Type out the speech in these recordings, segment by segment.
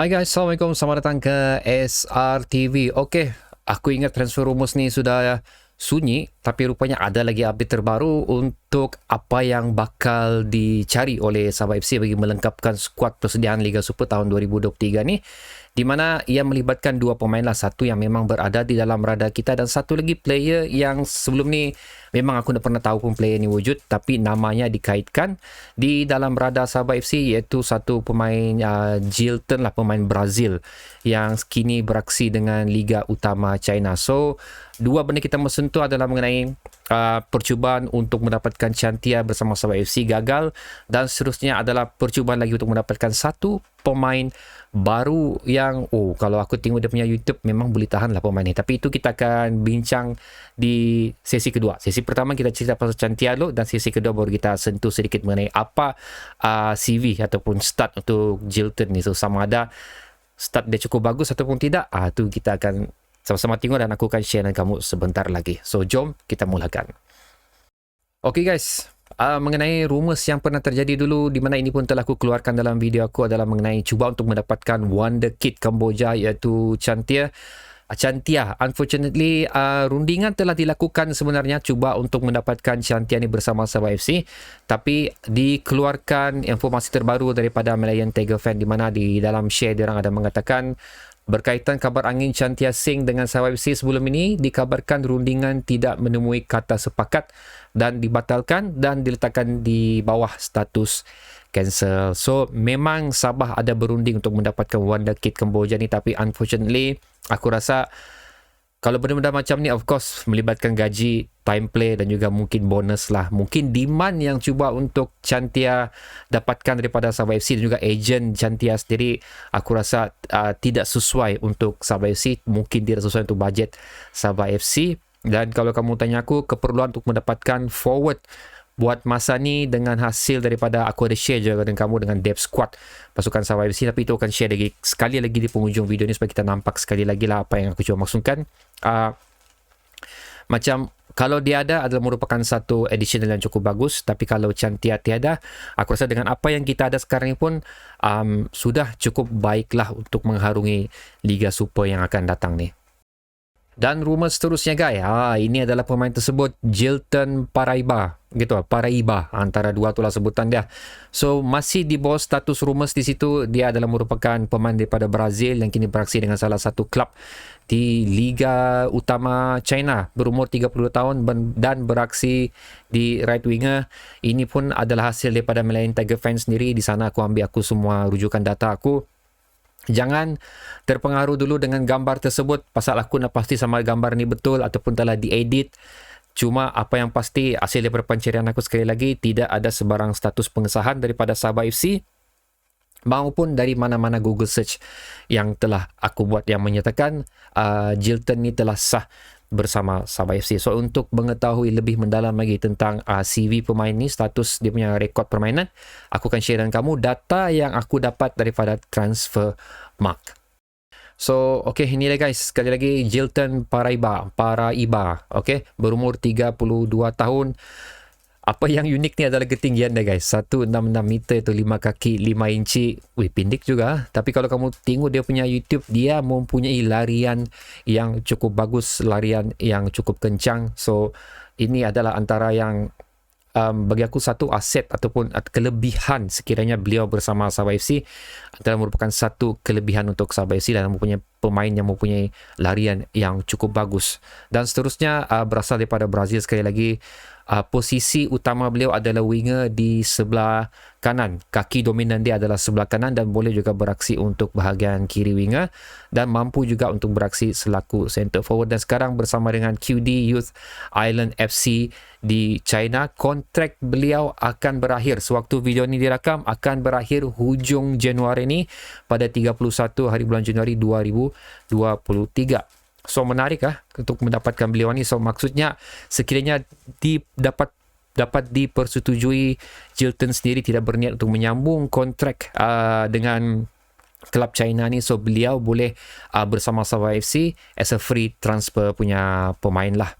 Hai guys, Assalamualaikum. Selamat datang ke SRTV. Okey, aku ingat transfer rumus ni sudah sunyi, tapi rupanya ada lagi update terbaru untuk apa yang bakal dicari oleh Sabah FC bagi melengkapkan skuad persediaan Liga Super tahun 2023 ni, di mana ia melibatkan dua pemain lah, satu yang memang berada di dalam radar kita dan satu lagi player yang sebelum ni memang aku tak pernah tahu pun player ni wujud, tapi namanya dikaitkan di dalam radar Sabah FC, iaitu satu pemain Jilton lah, pemain Brazil yang kini beraksi dengan Liga Utama China. So dua benda kita mensentuh adalah mengenai percubaan untuk mendapatkan Chantia bersama Sabah FC gagal, dan seterusnya adalah percubaan lagi untuk mendapatkan satu pemain baru yang kalau aku tengok dia punya YouTube memang boleh tahan lah pemain ni. Tapi itu kita akan bincang di sesi kedua. Sesi pertama kita cerita pasal Chantia dulu, dan sesi kedua baru kita sentuh sedikit mengenai apa CV ataupun start untuk Jilton ni. So sama ada start dia cukup bagus ataupun tidak, tu kita akan sama-sama tengok dan aku akan share dengan kamu sebentar lagi. So jom kita mulakan. Okay guys, mengenai rumours yang pernah terjadi dulu, di mana ini pun telah aku keluarkan dalam video aku, adalah mengenai cuba untuk mendapatkan Wonder Kid Kamboja iaitu Chantia. Unfortunately, rundingan telah dilakukan sebenarnya cuba untuk mendapatkan Chantia ni bersama Sabah FC, tapi dikeluarkan informasi terbaru daripada Malayan Tiger Fan, di mana di dalam share diorang ada mengatakan berkaitan kabar angin Chantia Singh dengan Sabah FC sebelum ini, dikabarkan rundingan tidak menemui kata sepakat dan dibatalkan dan diletakkan di bawah status cancel. So memang Sabah ada berunding untuk mendapatkan Wonder Kid Kamboja ni, tapi unfortunately aku rasa kalau benda-benda macam ni, of course melibatkan gaji, time play dan juga mungkin bonus lah. Mungkin demand yang cuba untuk Chantia dapatkan daripada Sabah FC dan juga ejen Chantia sendiri, aku rasa tidak sesuai untuk Sabah FC. Mungkin tidak sesuai untuk bajet Sabah FC. Dan kalau kamu tanya aku, keperluan untuk mendapatkan forward buat masa ni dengan hasil daripada aku ada share juga dengan kamu dengan depth squad pasukan Sabah FC, tapi itu akan share lagi sekali lagi di penghujung video ni supaya kita nampak sekali lagi lah apa yang aku cuba maksudkan. Macam kalau dia ada adalah merupakan satu additional yang cukup bagus, tapi kalau Chantia tiada, aku rasa dengan apa yang kita ada sekarang ni pun sudah cukup baiklah untuk mengharungi Liga Super yang akan datang ni. Dan rumor seterusnya guys, ini adalah pemain tersebut Jilton Paraiba, Paraiba, antara dua itulah sebutan dia. So masih di bawah status rumors di situ. Dia adalah merupakan pemain daripada Brazil yang kini beraksi dengan salah satu klub di Liga Utama China, berumur 32 tahun dan beraksi di right winger. Ini pun adalah hasil daripada Malayan Tiger Fans sendiri. Di sana aku ambil semua rujukan data aku. Jangan terpengaruh dulu dengan gambar tersebut, pasal aku nak pasti sama gambar ni betul ataupun telah diedit. Cuma apa yang pasti, hasil daripada pencarian aku sekali lagi, tidak ada sebarang status pengesahan daripada Sabah FC maupun dari mana-mana Google search yang telah aku buat yang menyatakan Jilton ni telah sah bersama Sabah FC. So untuk mengetahui lebih mendalam lagi tentang CV pemain ni, status dia punya rekod permainan, aku akan share dengan kamu data yang aku dapat daripada Transfermarkt. So okay, ini dia guys, sekali lagi Jilton Paraiba, okay, berumur 32 tahun. Apa yang unik ni adalah ketinggian dia guys, 166 meter itu 5 kaki 5 inci. Pendek juga. Tapi kalau kamu tengok dia punya YouTube, dia mempunyai larian yang cukup bagus, larian yang cukup kencang. So ini adalah antara yang bagi aku satu aset ataupun kelebihan sekiranya beliau bersama Sabah FC, adalah merupakan satu kelebihan untuk Sabah FC dan mempunyai pemain yang mempunyai larian yang cukup bagus. Dan seterusnya berasal daripada Brazil sekali lagi. Posisi utama beliau adalah winger di sebelah kanan. Kaki dominan dia adalah sebelah kanan dan boleh juga beraksi untuk bahagian kiri winger dan mampu juga untuk beraksi selaku center forward. Dan sekarang bersama dengan QD Youth Island FC di China. Kontrak beliau akan berakhir, sewaktu video ini direkam, akan berakhir hujung Januari ini pada 31 hari bulan Januari 2023. So menarik untuk mendapatkan beliau ni. So maksudnya sekiranya dapat dipersetujui, Jilton sendiri tidak berniat untuk menyambung kontrak dengan kelab China ni, so beliau boleh bersama Sabah FC as a free transfer punya pemain lah.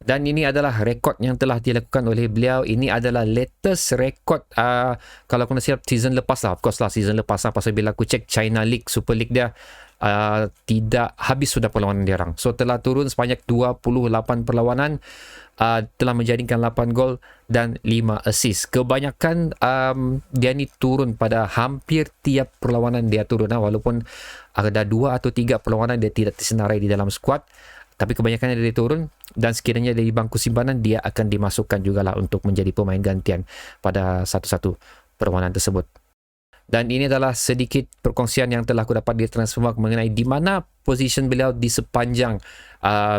Dan ini adalah rekod yang telah dilakukan oleh beliau. Ini adalah latest rekod kalau aku nak silap season lepas lah. Of course lah season lepas lah. Pasal bila aku cek China League, Super League dia tidak habis sudah perlawanan dia orang. So telah turun sebanyak 28 perlawanan. Telah menjadikan 8 gol dan 5 assist. Kebanyakan dia ni turun pada hampir tiap perlawanan dia turun. Walaupun ada 2 atau 3 perlawanan dia tidak tersenarai di dalam skuad. Tapi kebanyakannya dia turun dan sekiranya dari bangku simpanan dia akan dimasukkan jugalah untuk menjadi pemain gantian pada satu-satu perlawanan tersebut. Dan ini adalah sedikit perkongsian yang telah aku dapat di Transfermarkt mengenai di mana position beliau di sepanjang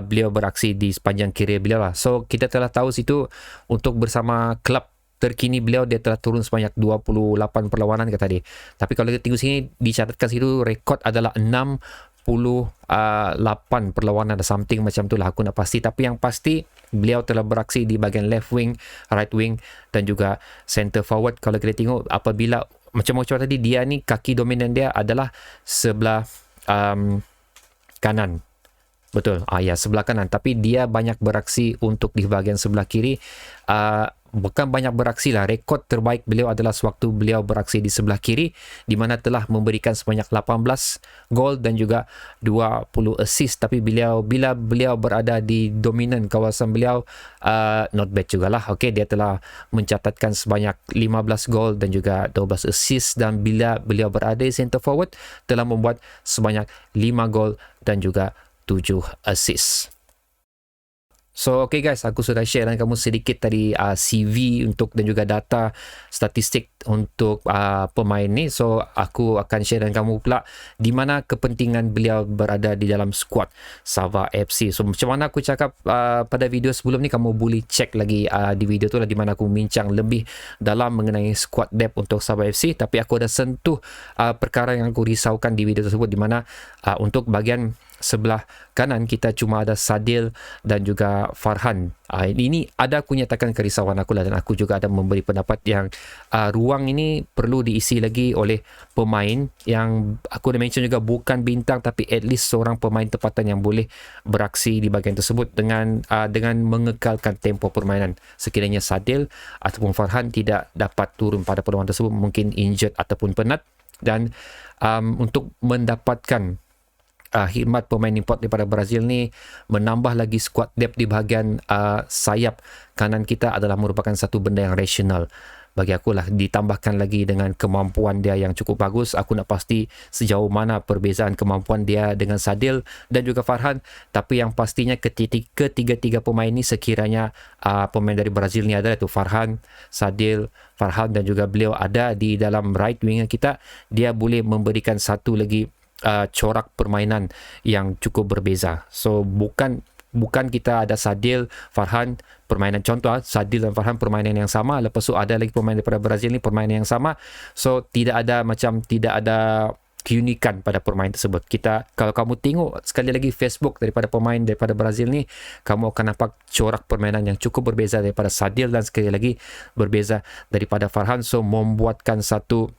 beliau beraksi di sepanjang karier beliau lah. So kita telah tahu situ untuk bersama klub terkini beliau dia telah turun sebanyak 28 perlawanan kata dia. Tapi kalau kita tengok sini dicatatkan situ rekod adalah 68 perlawanan ada something macam tu lah aku nak pasti. Tapi yang pasti beliau telah beraksi di bahagian left wing, right wing dan juga center forward. Kalau kita tengok apabila macam macam tadi dia ni kaki dominan dia adalah sebelah kanan. Betul. Ya sebelah kanan tapi dia banyak beraksi untuk di bahagian sebelah kiri. Bukan banyak beraksi lah. Rekod terbaik beliau adalah sewaktu beliau beraksi di sebelah kiri di mana telah memberikan sebanyak 18 gol dan juga 20 assist. Tapi bila beliau berada di dominan kawasan beliau not bad jugalah. Okay, dia telah mencatatkan sebanyak 15 gol dan juga 12 assist dan bila beliau berada di center forward telah membuat sebanyak 5 gol dan juga 7 assist. So okay guys, aku sudah share dengan kamu sedikit tadi CV untuk dan juga data statistik untuk pemain ni. So aku akan share dengan kamu pula di mana kepentingan beliau berada di dalam skuad Sabah FC. So macam mana aku cakap pada video sebelum ni, kamu boleh cek lagi di video tu lah di mana aku bincang lebih dalam mengenai skuad depth untuk Sabah FC. Tapi aku ada sentuh perkara yang aku risaukan di video tersebut di mana untuk bahagian sebelah kanan kita cuma ada Sadil dan juga Farhan. Ini ada aku nyatakan kerisauan aku lah dan aku juga ada memberi pendapat yang ruang ini perlu diisi lagi oleh pemain yang aku dah mention juga bukan bintang tapi at least seorang pemain tempatan yang boleh beraksi di bahagian tersebut dengan mengekalkan tempo permainan. Sekiranya Sadil ataupun Farhan tidak dapat turun pada perlawanan tersebut, mungkin injured ataupun penat, dan untuk mendapatkan khidmat pemain import daripada Brazil ni, menambah lagi squad depth di bahagian sayap kanan kita adalah merupakan satu benda yang rasional bagi aku lah. Ditambahkan lagi dengan kemampuan dia yang cukup bagus, aku nak pasti sejauh mana perbezaan kemampuan dia dengan Sadil dan juga Farhan. Tapi yang pastinya ketiga-tiga pemain ni sekiranya pemain dari Brazil ni adalah itu Farhan, Sadil, Farhan dan juga beliau ada di dalam right wing kita, dia boleh memberikan satu lagi corak permainan yang cukup berbeza. So bukan kita ada Sadil, Farhan permainan contoh Sadil dan Farhan permainan yang sama, lepas tu ada lagi pemain daripada Brazil ni permainan yang sama. So tidak ada keunikan pada permainan tersebut. Kalau kamu tengok sekali lagi Facebook daripada pemain daripada Brazil ni, kamu akan nampak corak permainan yang cukup berbeza daripada Sadil dan sekali lagi berbeza daripada Farhan. So membuatkan satu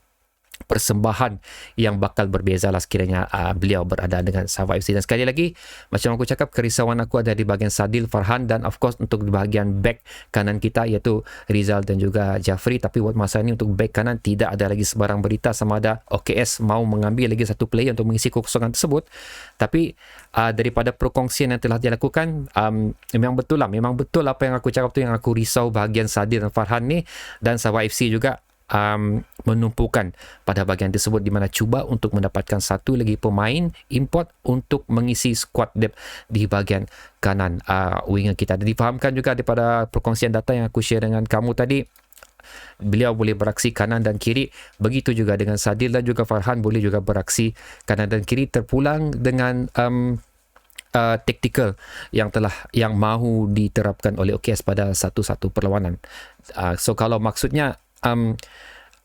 persembahan yang bakal berbeza lah sekiranya beliau berada dengan Sabah FC. Dan sekali lagi macam aku cakap, kerisauan aku ada di bahagian Sadil, Farhan dan of course untuk di bahagian back kanan kita iaitu Rizal dan juga Jafri. Tapi buat masa ini untuk back kanan tidak ada lagi sebarang berita sama ada OKS mau mengambil lagi satu player untuk mengisi kekosongan tersebut. Tapi daripada perkongsian yang telah dilakukan, memang betul apa yang aku cakap tu, yang aku risau bahagian Sadil dan Farhan ni, dan Sabah FC juga menumpukan pada bahagian tersebut di mana cuba untuk mendapatkan satu lagi pemain import untuk mengisi squad depth di bahagian kanan winger kita. Dan difahamkan juga daripada perkongsian data yang aku share dengan kamu tadi, beliau boleh beraksi kanan dan kiri. Begitu juga dengan Sadil dan juga Farhan boleh juga beraksi kanan dan kiri, terpulang dengan taktikal yang mahu diterapkan oleh OKS pada satu-satu perlawanan. So kalau maksudnya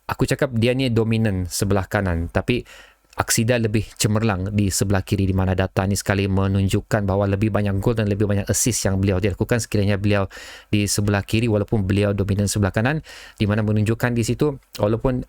aku cakap dia ni dominan sebelah kanan, tapi aksida lebih cemerlang di sebelah kiri, di mana data ni sekali menunjukkan bahawa lebih banyak gol dan lebih banyak assist yang beliau dilakukan sekiranya beliau di sebelah kiri walaupun beliau dominan sebelah kanan, di mana menunjukkan di situ walaupun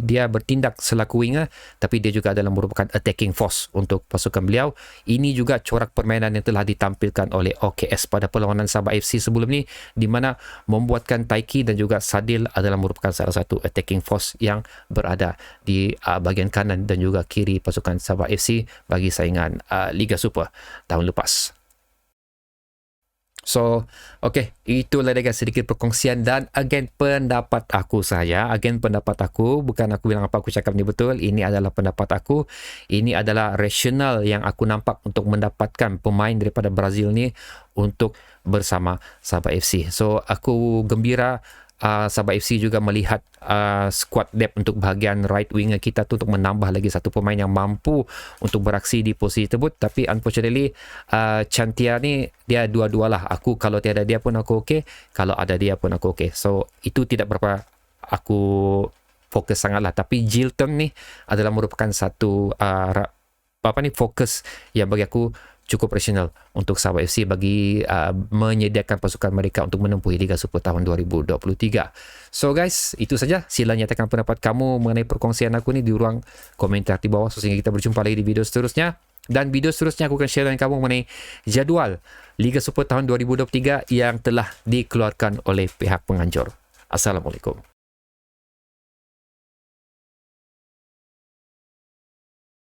dia bertindak selaku winger tapi dia juga adalah merupakan attacking force untuk pasukan beliau. Ini juga corak permainan yang telah ditampilkan oleh OKS pada perlawanan Sabah FC sebelum ni, di mana membuatkan Taiki dan juga Sadil adalah merupakan salah satu attacking force yang berada di bahagian kanan dan juga kiri pasukan Sabah FC bagi saingan Liga Super tahun lepas. So, okay, itulah dia guys sedikit perkongsian dan again pendapat aku saja. Again pendapat aku, bukan aku bilang apa aku cakap ni betul. Ini adalah pendapat aku. Ini adalah rasional yang aku nampak untuk mendapatkan pemain daripada Brazil ni untuk bersama Sabah FC. So, aku gembira Sabah FC juga melihat squad depth untuk bahagian right winger kita tu untuk menambah lagi satu pemain yang mampu untuk beraksi di posisi tersebut. Tapi unfortunately Chantia ni dia dua-dualah. Aku kalau tiada dia pun aku okey, kalau ada dia pun aku okey. So itu tidak berapa aku fokus sangatlah. Tapi Jilton ni adalah merupakan satu fokus yang bagi aku cukup rasional untuk Sabah FC bagi menyediakan pasukan mereka untuk menempuhi Liga Super tahun 2023. So guys, itu saja. Sila nyatakan pendapat kamu mengenai perkongsian aku ni di ruang komentar di bawah. So, sehingga kita berjumpa lagi di video seterusnya. Dan video seterusnya aku akan share dengan kamu mengenai jadual Liga Super tahun 2023 yang telah dikeluarkan oleh pihak penganjur. Assalamualaikum.